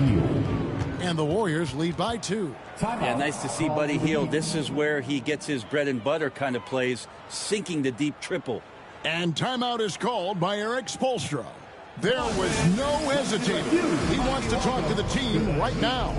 And the Warriors lead by 2. Yeah, nice to see Buddy Hield. This is where he gets his bread and butter kind of plays, sinking the deep triple. And timeout is called by Eric Spoelstra. There was no hesitating. He wants to talk to the team right now.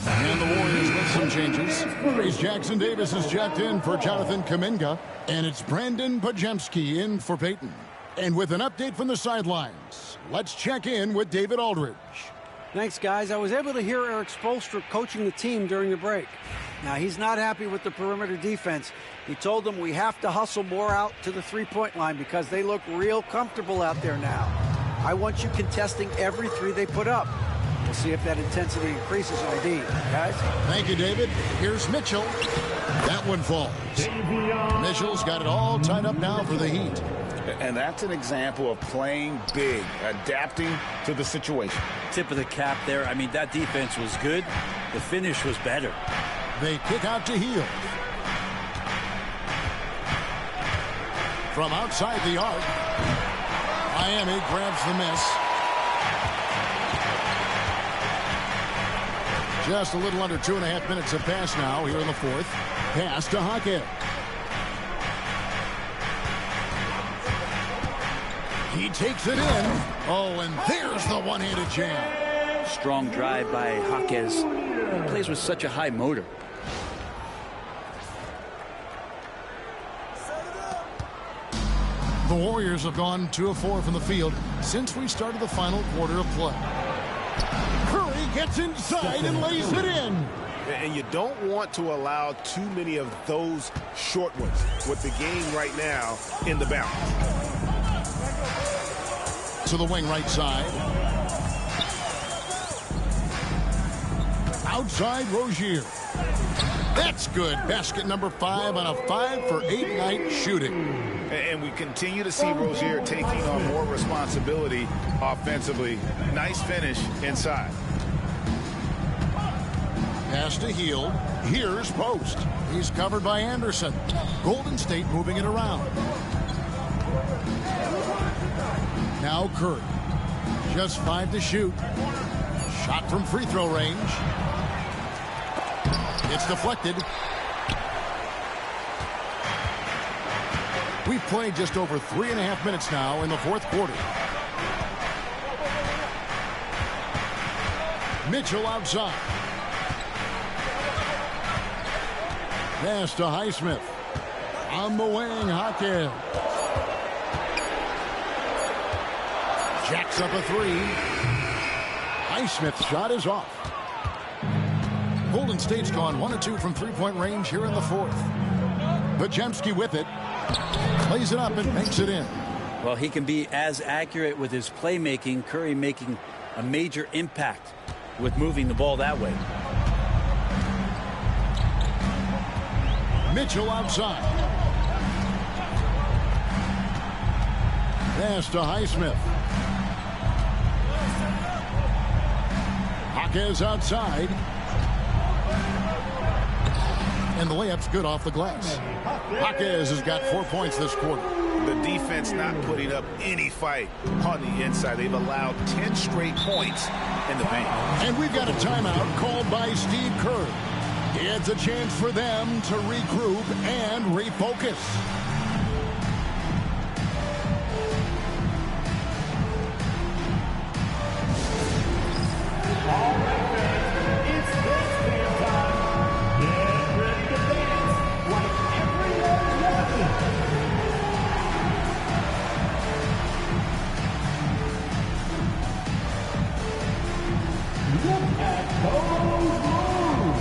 And the Warriors with some changes. Grace Jackson Davis is checked in for Jonathan Kuminga. And it's Brandon Podziemski in for Payton. And with an update from the sidelines, let's check in with David Aldridge. Thanks, guys. I was able to hear Eric Spoelstra coaching the team during the break. Now, he's not happy with the perimeter defense. He told them we have to hustle more out to the three-point line because they look real comfortable out there now. I want you contesting every three they put up. We'll see if that intensity increases indeed, guys. Thank you, David. Here's Mitchell. That one falls. Mitchell's got it all tied up now for the Heat. And that's an example of playing big, adapting to the situation. Tip of the cap there. I mean, that defense was good. The finish was better. They kick out to Hield. From outside the arc, Miami grabs the miss. Just a little under 2.5 minutes have passed now here in the fourth. Pass to Jaquez. He takes it in. Oh, and there's the one-handed jam. Strong drive by Jaquez. He plays with such a high motor. The Warriors have gone 2 of 4 from the field since we started the final quarter of play. Curry gets inside and lays it in. And you don't want to allow too many of those short ones with the game right now in the balance. To the wing right side. Outside Rozier. That's good. Basket number 5 on a 5-for-8 night shooting. And we continue to see Rozier taking on more responsibility offensively. Nice finish inside. Pass to Hield. Here's Post. He's covered by Anderson. Golden State moving it around. Now Curry. Just 5 to shoot. Shot from free throw range. It's deflected. We've played just over 3.5 minutes now in the fourth quarter. Mitchell outside. Pass to Highsmith. On the wing, Jaquez. Jacks up a 3. Highsmith's shot is off. Golden State's gone 1 of 2 from three-point range here in the fourth. Podziemski with it. Plays it up and makes it in. Well, he can be as accurate with his playmaking. Curry making a major impact with moving the ball that way. Mitchell outside. Pass to Highsmith. Jaquez outside. And the layup's good off the glass. Jaquez has got 4 points this quarter. The defense not putting up any fight on the inside. They've allowed 10 straight points in the paint. And we've got a timeout called by Steve Kerr. It's a chance for them to regroup and refocus. All right, fans, it's dance band time. Get ready to dance like everyone's watching. Look at those moves.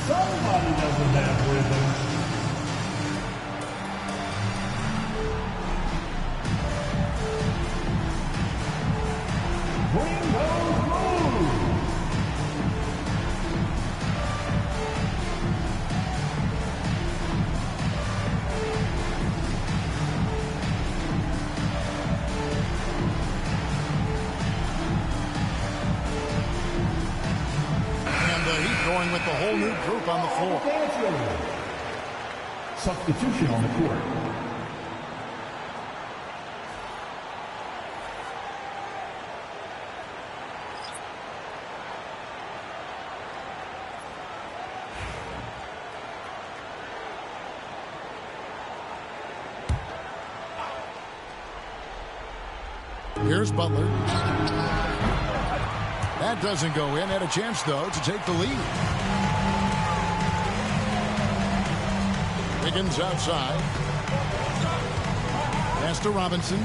Somebody doesn't have rhythm. Bring those moves. And the Heat going with the whole new group on the floor. Substitution on the court. Here's Butler. That doesn't go in. Had a chance, though, to take the lead. Wiggins outside. Pass to Robinson.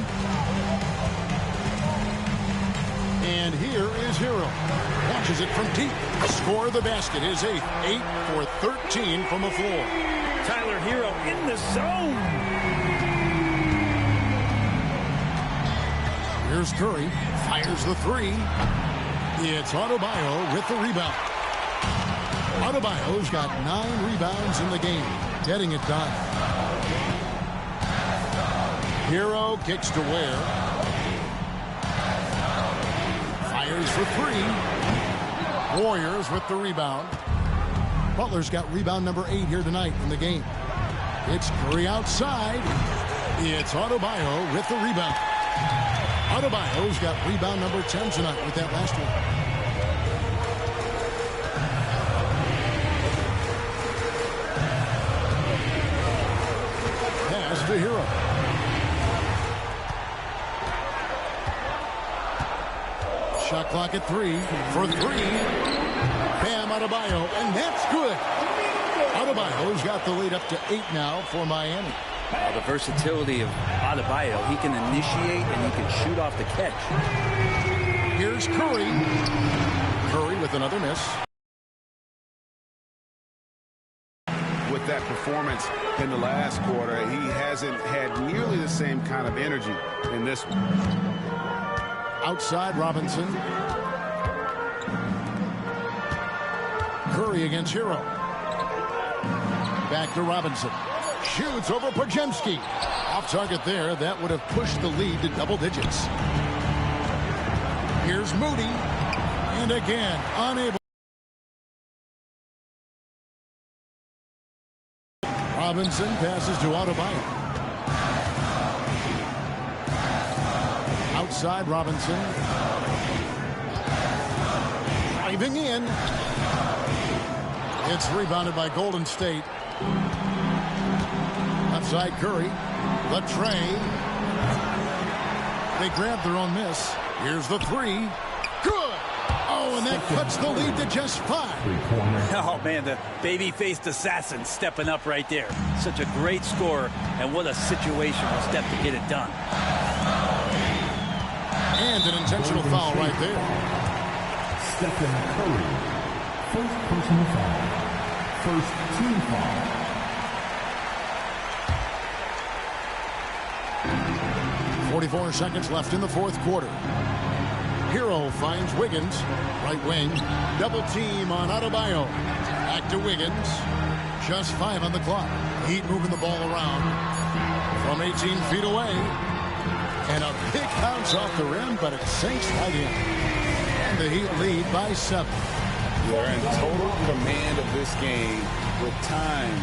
And here is Hero. Launches it from deep. Score of the basket. His 8th. 8 for 13 from the floor. Tyler Hero in the zone. Here's Curry. Fires the 3. It's Adebayo with the rebound. Adebayo's got 9 rebounds in the game. Getting it done. Hero kicks to Ware. Fires for 3. Warriors with the rebound. Butler's got rebound number 8 here tonight in the game. It's Curry outside. It's Adebayo with the rebound. Adebayo's got rebound number 10 tonight with that last one. Pass to Hero. Shot clock at 3 for 3. Bam Adebayo, and that's good. Adebayo's got the lead up to 8 now for Miami. The versatility of Adebayo, he can initiate and he can shoot off the catch. Here's Curry. Curry with another miss. With that performance in the last quarter, he hasn't had nearly the same kind of energy in this one. Outside Robinson. Curry against Hero. Back to Robinson. Shoots over Podziemski. Off target there. That would have pushed the lead to double digits. Here's Moody. And again, unable. Robinson passes to Adebayo. Outside Robinson. Driving in. It's rebounded by Golden State. Outside Curry. The tray. They grab their own miss. Here's the 3. Good. Oh, and that cuts the lead to just 5. Oh, man, the baby-faced assassin stepping up right there. Such a great scorer, and what a situational step to get it done. And an intentional foul right there. Stephen Curry. First personal foul. First team foul. 44 seconds left in the fourth quarter. Hero finds Wiggins. Right wing. Double team on Adebayo. Back to Wiggins. Just 5 on the clock. Heat moving the ball around. From 18 feet away. And a big bounce off the rim, but it sinks right in. And the Heat lead by 7. They're in total command of this game with time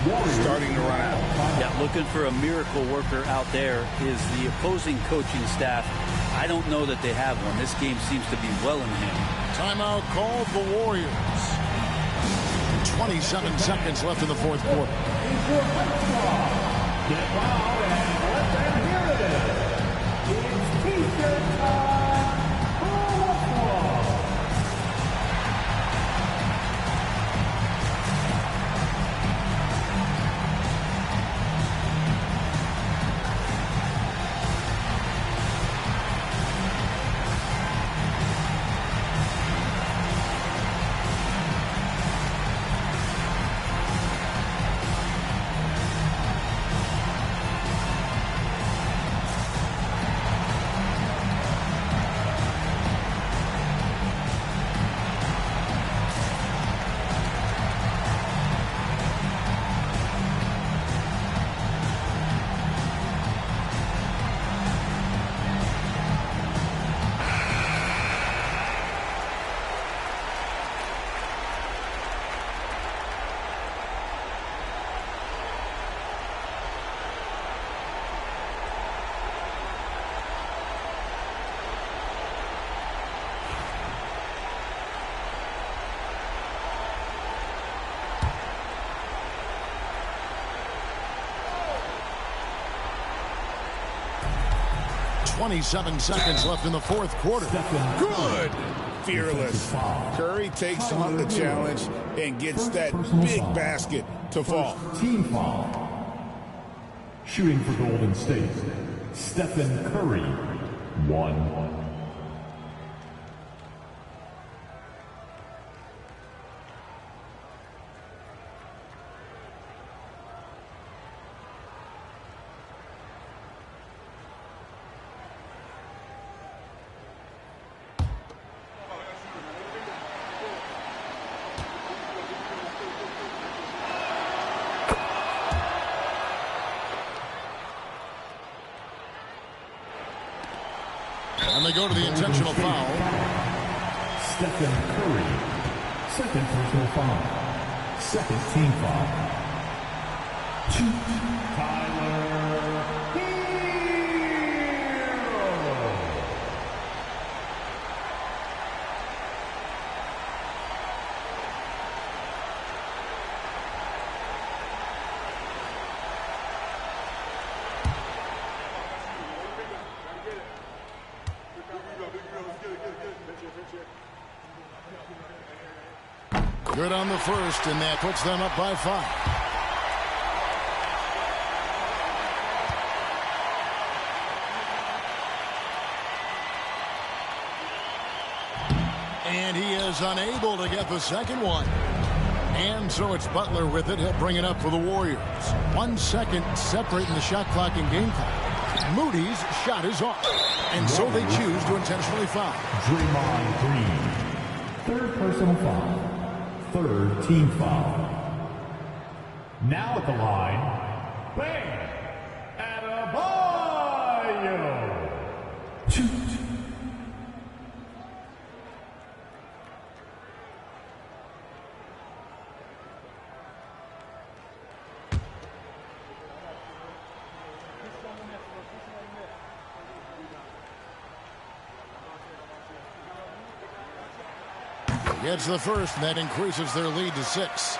starting to run out. Yeah, looking for a miracle worker out there is the opposing coaching staff. I don't know that they have one. This game seems to be well in hand. Timeout called the Warriors. 27 seconds left in the fourth quarter. Get loud and here it is. It's T-shirt time for Westbrook. .27 seconds left in the fourth quarter. Good. Fearless. Curry takes on the challenge and gets that big basket to fall. Team foul. Shooting for Golden State, Stephen Curry, 1. And they go to the intentional foul. Stephen Curry, second personal foul. Second team foul. Tyler Hero. Good on the first, and that puts them up by 5. And he is unable to get the second one. And so it's Butler with it. He'll bring it up for the Warriors. 1 second separating the shot clock and game clock. Moody's shot is off. And so they choose to intentionally foul. Draymond Green, third personal foul. Third team foul. Now at the line, Bam Adebayo. 2. Gets the first, and that increases their lead to 6.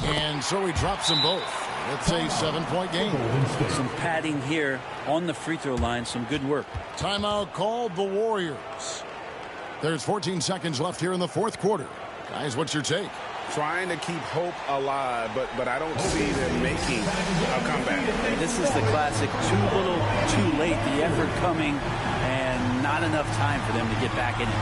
And so he drops them both. It's a 7-point game. Some padding here on the free throw line. Some good work. Timeout called the Warriors. There's 14 seconds left here in the fourth quarter. Guys, what's your take? Trying to keep hope alive, but I don't see them making a comeback. This is the classic too little, too late. The effort coming and not enough time for them to get back in it.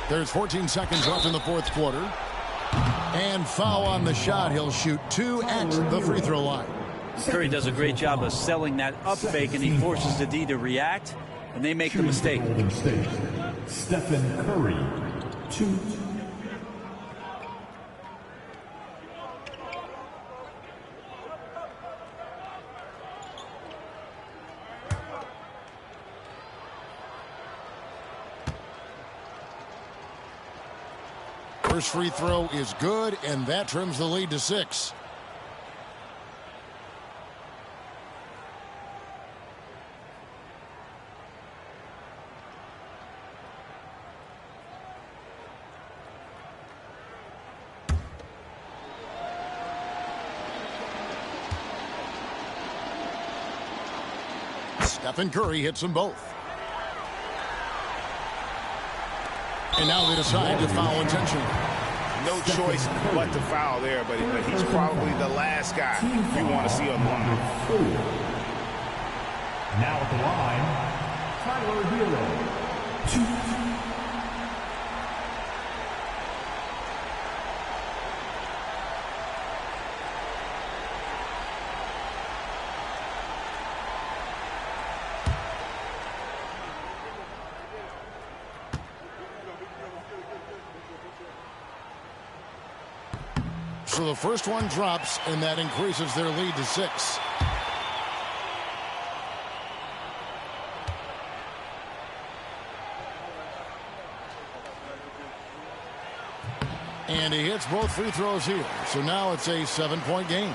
There's 14 seconds left in the fourth quarter. And foul on the shot. He'll shoot 2 at the free throw line. Curry does a great job of selling that up fake, and he forces the D to react, and they make the mistake. Golden State, Stephen Curry, 2. First free throw is good, and that trims the lead to 6. Stephen Curry hits them both. And now they decide to foul intentionally. No choice but to foul there, but he's probably the last guy you want to see on the line. Now at the line, Tyler Hero, 2. So the first one drops, and that increases their lead to 6. And he hits both free throws here. So now it's a 7-point game.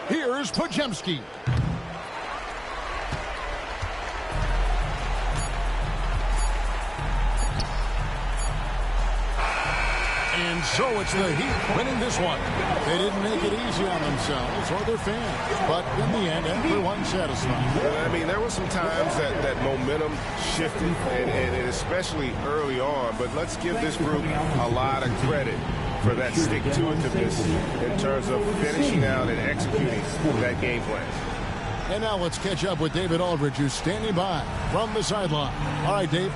Here's Podziemski. And so it's the Heat winning this one. They didn't make it easy on themselves or their fans, but in the end, everyone's satisfied. Well, I mean, there were some times that momentum shifted, and especially early on, but let's give this group a lot of credit for that stick-to-itiveness in terms of finishing out and executing that game plan. And now let's catch up with David Aldridge, who's standing by from the sideline. All right, Dave.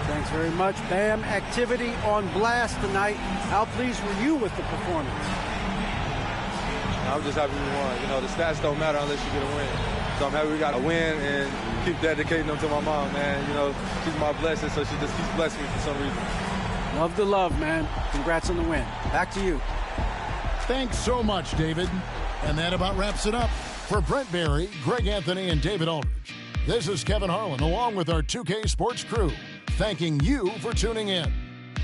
Thanks very much, Bam. Activity on blast tonight. How pleased were you with the performance? I'm just happy we won. You know, the stats don't matter unless you get a win. So I'm happy we got a win and keep dedicating them to my mom, man. You know, she's my blessing, so she just keeps blessing me for some reason. Love the love, man. Congrats on the win. Back to you. Thanks so much, David. And that about wraps it up. For Brent Barry, Greg Anthony, and David Aldridge, this is Kevin Harlan along with our 2K Sports crew, thanking you for tuning in.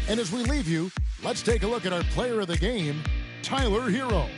And as we leave you, let's take a look at our player of the game, Tyler Hero.